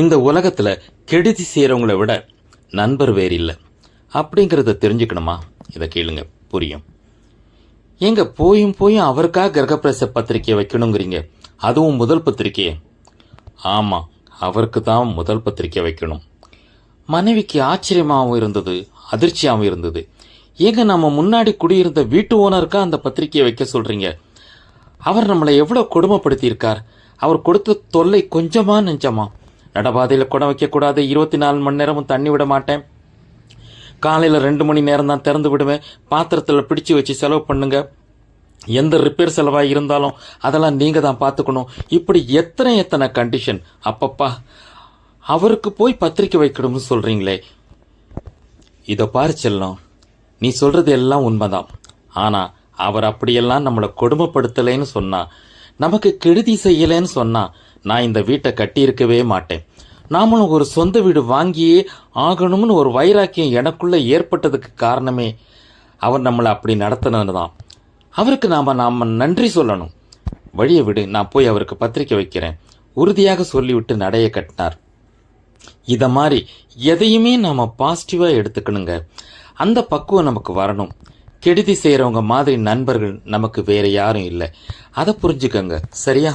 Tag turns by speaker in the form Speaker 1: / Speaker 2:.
Speaker 1: இந்த உலகத்துல கெடுதி செய்யறவங்கள விட நண்பர் வேறு இல்லை அப்படிங்கிறத தெரிஞ்சுக்கணுமா? இதை கேளுங்க, புரியும். எங்க போயும் அவருக்காக கிரகப்பிரவேச பத்திரிக்கையை வைக்கணுங்கிறீங்க, அதுவும் முதல் பத்திரிக்கையே? ஆமா, அவருக்கு தான் முதல் பத்திரிக்கை வைக்கணும். மனைவிக்கு ஆச்சரியமாகவும் இருந்தது, அதிர்ச்சியாகவும் இருந்தது. ஏங்க நம்ம முன்னாடி குடியிருந்த வீட்டு ஓனருக்கா அந்த பத்திரிக்கையை வைக்க சொல்றீங்க? அவர் நம்மளை எவ்வளவு கொடுமைப்படுத்தி இருக்கார். அவர் கொடுத்த தொல்லை கொஞ்சமா நெஞ்சமா? நடபாதையில குடம் வைக்கக்கூடாது, 24 மணி நேரமும் தண்ணி விட மாட்டேன், காலையில் 2 மணி நேரம் தான் திறந்து விடுவேன், பாத்திரத்தில் பிடிச்சு வச்சு செலவு பண்ணுங்க, எந்த ரிப்பேர் செலவாக இருந்தாலும் அதெல்லாம் நீங்க தான் பார்த்துக்கணும். இப்படி எத்தனை கண்டிஷன். அப்பப்பா, அவருக்கு போய் பத்திரிக்கை வைக்கணும்னு சொல்றீங்களே. இதை பாரு செல்லம், நீ சொல்றது எல்லாம் உண்மைதான். ஆனா அவர் அப்படியெல்லாம் நம்மளை கொடுமைப்படுத்தலைன்னு சொன்னா, நமக்கு கெடுதி செய்யலைன்னு சொன்னா, நான் இந்த வீட்டை கட்டியிருக்கவே மாட்டேன். நாமளும் ஒரு சொந்த வீடு வாங்கியே ஆகணும்னு ஒரு வைராக்கியம் எனக்குள்ள ஏற்பட்டதுக்கு காரணமே அவர் நம்மளை அப்படி நடத்தினது தான். அவருக்கு நாம நன்றி சொல்லணும். வழியை விடு, நான் போய் அவருக்கு பத்திரிக்கை வைக்கிறேன், உறுதியாக சொல்லிவிட்டு நடைய கட்டினார். இத மாதிரி எதையுமே நாம பாசிட்டிவா எடுத்துக்கணுங்க. அந்த பக்குவம் நமக்கு வரணும். கெடுதி செய்யறவங்க மாதிரி நண்பர்கள் நமக்கு வேற யாரும் இல்லை. அதை புரிஞ்சுக்கங்க, சரியா?